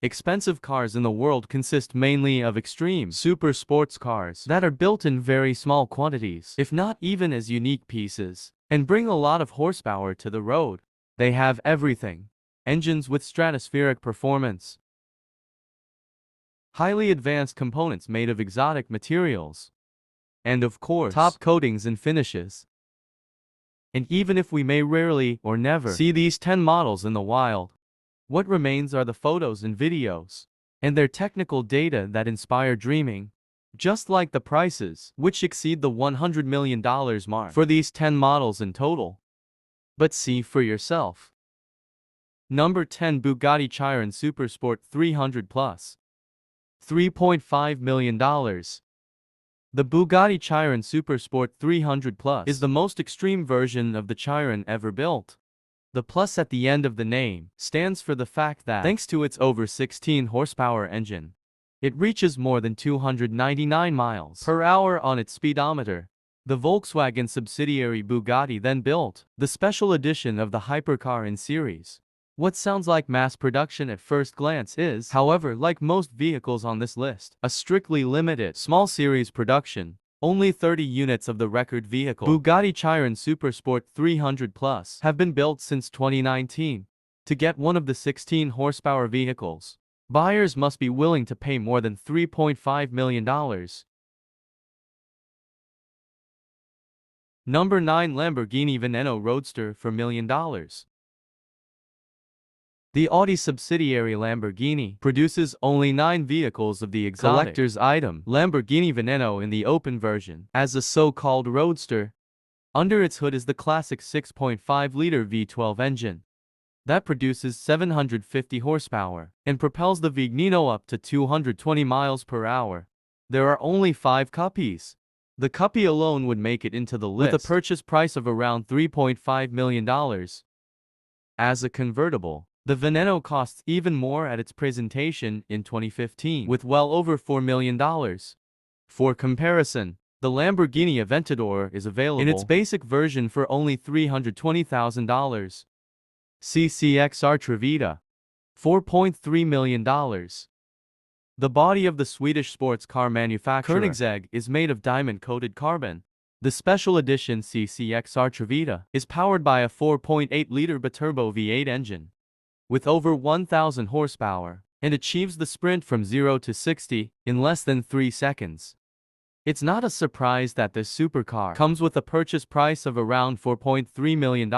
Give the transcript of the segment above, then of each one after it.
Expensive cars in the world consist mainly of extreme, super sports cars that are built in very small quantities, if not even as unique pieces, and bring a lot of horsepower to the road. They have everything: engines with stratospheric performance, highly advanced components made of exotic materials, and of course, top coatings and finishes. And even if we may rarely or never see these 10 models in the wild, what remains are the photos and videos, and their technical data that inspire dreaming, just like the prices, which exceed the $100 million mark for these 10 models in total. But see for yourself. Number 10, Bugatti Chiron Supersport 300 Plus. $3.5 million. The Bugatti Chiron Supersport 300 Plus is the most extreme version of the Chiron ever built. The plus at the end of the name stands for the fact that, thanks to its over 16 horsepower engine, it reaches more than 299 miles per hour on its speedometer. The Volkswagen subsidiary Bugatti then built the special edition of the hypercar in series. What sounds like mass production at first glance is, however, like most vehicles on this list, a strictly limited, small series production. Only 30 units of the record vehicle, Bugatti Chiron Supersport 300 Plus, have been built since 2019. To get one of the 16 horsepower vehicles, buyers must be willing to pay more than $3.5 million. Number 9, Lamborghini Veneno Roadster for $1 million. The Audi subsidiary Lamborghini produces only 9 vehicles of the exotic collector's item Lamborghini Veneno in the open version, as a so-called roadster. Under its hood is the classic 6.5-liter V12 engine that produces 750 horsepower and propels the Vignino up to 220 miles per hour. There are only 5 copies. The copy alone would make it into the list with a purchase price of around $3.5 million. As a convertible, the Veneno costs even more at its presentation in 2015, with well over $4 million. For comparison, the Lamborghini Aventador is available in its basic version for only $320,000. CCXR Trevita, $4.3 million. The body of the Swedish sports car manufacturer Koenigsegg is made of diamond-coated carbon. The special edition CCXR Trevita is powered by a 4.8-liter biturbo V8 engine with over 1,000 horsepower, and achieves the sprint from 0 to 60 in less than 3 seconds. It's not a surprise that this supercar comes with a purchase price of around $4.3 million.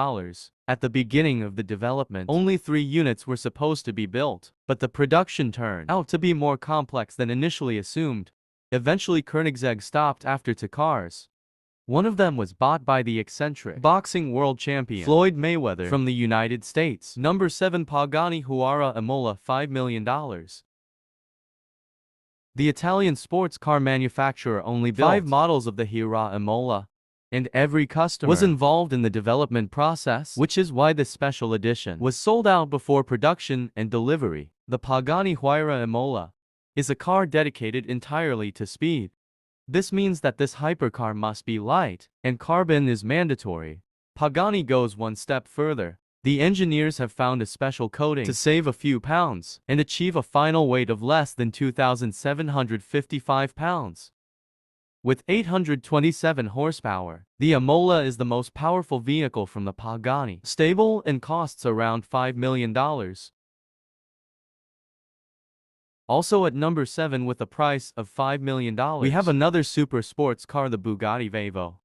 At the beginning of the development, only 3 units were supposed to be built, but the production turned out to be more complex than initially assumed. Eventually Koenigsegg stopped after 2 cars. One of them was bought by the eccentric boxing world champion Floyd Mayweather from the United States. Number 7, Pagani Huayra Imola $5 million. The Italian sports car manufacturer only built 5 models of the Huayra Imola, and every customer was involved in the development process, which is why this special edition was sold out before production and delivery. The Pagani Huayra Imola is a car dedicated entirely to speed. This means that this hypercar must be light, and carbon is mandatory. Pagani goes one step further. The engineers have found a special coating to save a few pounds and achieve a final weight of less than 2,755 pounds. With 827 horsepower, the Imola is the most powerful vehicle from the Pagani stable and costs around $5 million. Also at number 7 with a price of $5 million, we have another super sports car, the Bugatti Veyvo.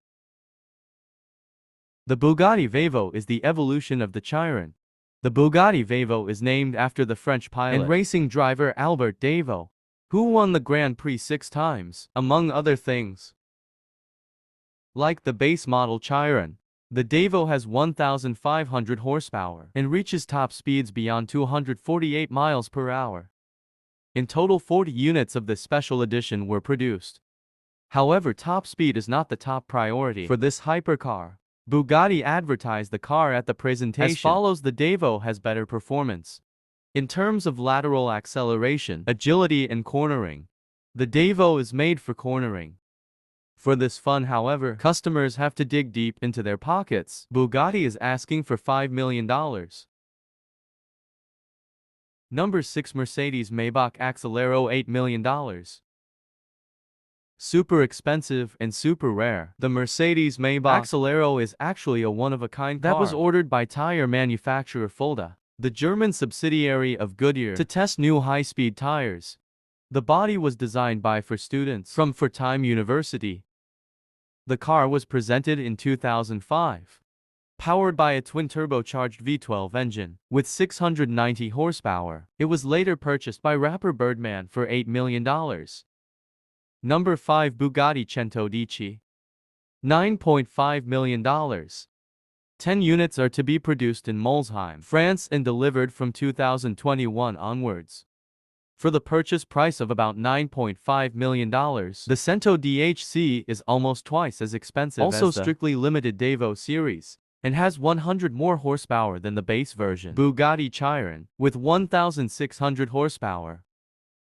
The Bugatti Veyvo is the evolution of the Chiron. The Bugatti Veyvo is named after the French pilot and racing driver Albert Devaux, who won the Grand Prix 6 times, among other things. Like the base model Chiron, the Devaux has 1,500 horsepower and reaches top speeds beyond 248 miles per hour. In total, 40 units of this special edition were produced. However, top speed is not the top priority for this hypercar. Bugatti advertised the car at the presentation as follows: the Devaux has better performance in terms of lateral acceleration, agility and cornering. The Devaux is made for cornering. For this fun, however, customers have to dig deep into their pockets. Bugatti is asking for $5 million. Number 6 Mercedes-Maybach Axelero $8 million. Super expensive and super rare. The Mercedes-Maybach Axelero is actually a one-of-a-kind car that was ordered by tire manufacturer Fulda, the German subsidiary of Goodyear, to test new high-speed tires. The body was designed by for students from Fortime University. The car was presented in 2005. Powered by a twin-turbocharged V12 engine with 690 horsepower, it was later purchased by rapper Birdman for $8 million. Number 5 Bugatti Centodieci. $9.5 million. 10 units are to be produced in Molsheim, France and delivered from 2021 onwards. For the purchase price of about $9.5 million, the Centodieci is almost twice as expensive also as the strictly limited Devo series, and has 100 more horsepower than the base version Bugatti Chiron, with 1,600 horsepower.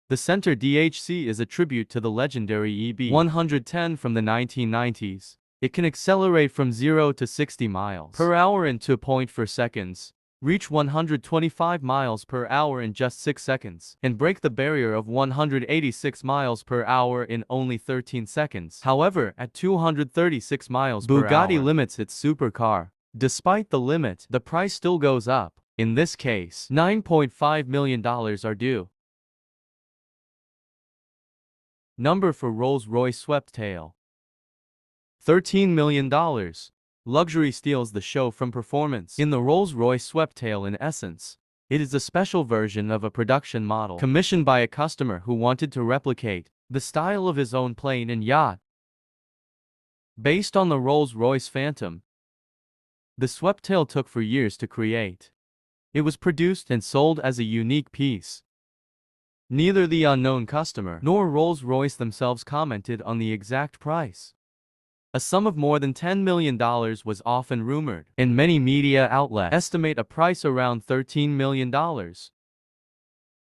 The Center DHC is a tribute to the legendary EB110 from the 1990s. It can accelerate from 0 to 60 miles per hour in 2.4 seconds, reach 125 miles per hour in just 6 seconds, and break the barrier of 186 miles per hour in only 13 seconds. However, at 236 miles per hour, Bugatti limits its supercar. Despite the limit, the price still goes up. In this case, $9.5 million are due. Number for Rolls-Royce Swept Tail. $13 million. Luxury steals the show from performance. In the Rolls-Royce Swept Tail, in essence, it is a special version of a production model commissioned by a customer who wanted to replicate the style of his own plane and yacht. Based on the Rolls-Royce Phantom, the Swept Tail took 4 years to create. It was produced and sold as a unique piece. Neither the unknown customer nor Rolls-Royce themselves commented on the exact price. A sum of more than $10 million was often rumored, and many media outlets estimate a price around $13 million.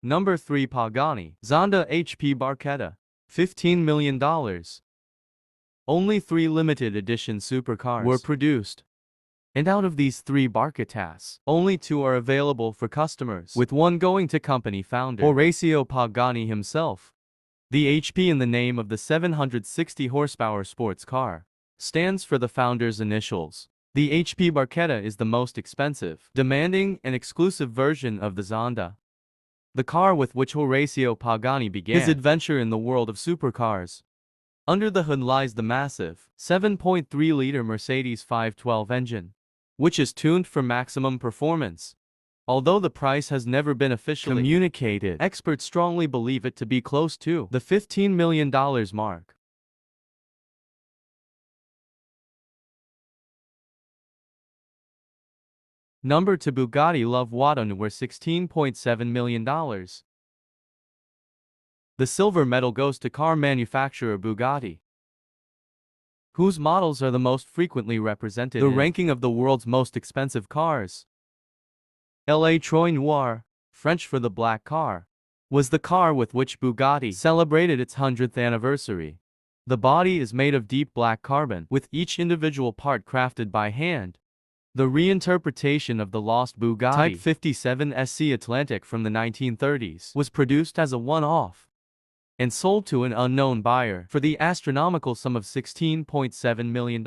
Number 3 Pagani Zonda HP Barchetta. $15 million. Only 3 limited edition supercars were produced. And out of these 3 Barchettas, only 2 are available for customers, with one going to company founder Orazio Pagani himself. The HP in the name of the 760 horsepower sports car stands for the founder's initials. The HP Barchetta is the most expensive, demanding, and exclusive version of the Zonda. The car with which Orazio Pagani began his adventure in the world of supercars. Under the hood lies the massive 7.3-liter Mercedes 512 engine, which is tuned for maximum performance. Although the price has never been officially communicated, experts strongly believe it to be close to the $15 million mark. Number 2 Bugatti Love Wadon were $16.7 million. The silver medal goes to car manufacturer Bugatti, whose models are the most frequently represented in the ranking of the world's most expensive cars. La Troy Noir, French for the black car, was the car with which Bugatti celebrated its 100th anniversary. The body is made of deep black carbon, with each individual part crafted by hand. The reinterpretation of the lost Bugatti Type 57 SC Atlantic from the 1930s was produced as a one-off and sold to an unknown buyer for the astronomical sum of $16.7 million.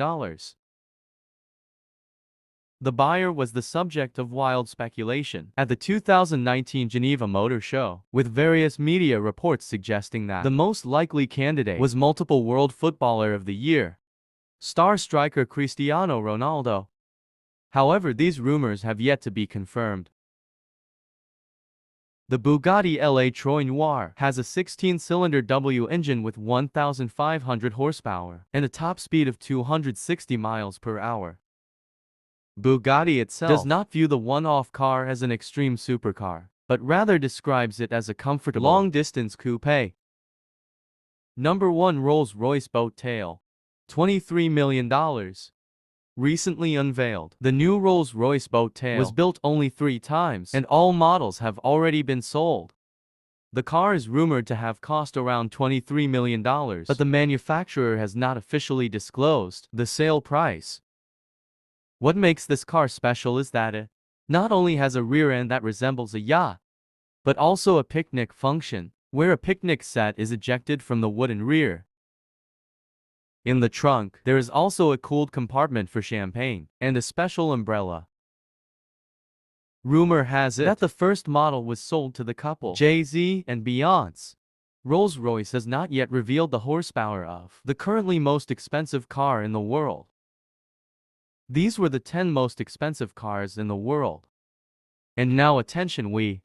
The buyer was the subject of wild speculation at the 2019 Geneva Motor Show, with various media reports suggesting that the most likely candidate was multiple World Footballer of the Year star striker Cristiano Ronaldo. However, these rumors have yet to be confirmed. The Bugatti La Troy Noir has a 16-cylinder W engine with 1,500 horsepower and a top speed of 260 miles per hour. Bugatti itself does not view the one-off car as an extreme supercar, but rather describes it as a comfortable long-distance coupe. Number 1 Rolls-Royce Boat Tail. $23 million. Recently unveiled, the new Rolls-Royce Boat Tail was built only 3 times, and all models have already been sold. The car is rumored to have cost around $23 million, but the manufacturer has not officially disclosed the sale price. What makes this car special is that it not only has a rear end that resembles a yacht, but also a picnic function, where a picnic set is ejected from the wooden rear. In the trunk, there is also a cooled compartment for champagne, and a special umbrella. Rumor has it that the first model was sold to the couple Jay-Z and Beyoncé. Rolls-Royce has not yet revealed the horsepower of the currently most expensive car in the world. These were the 10 most expensive cars in the world. And now attention, we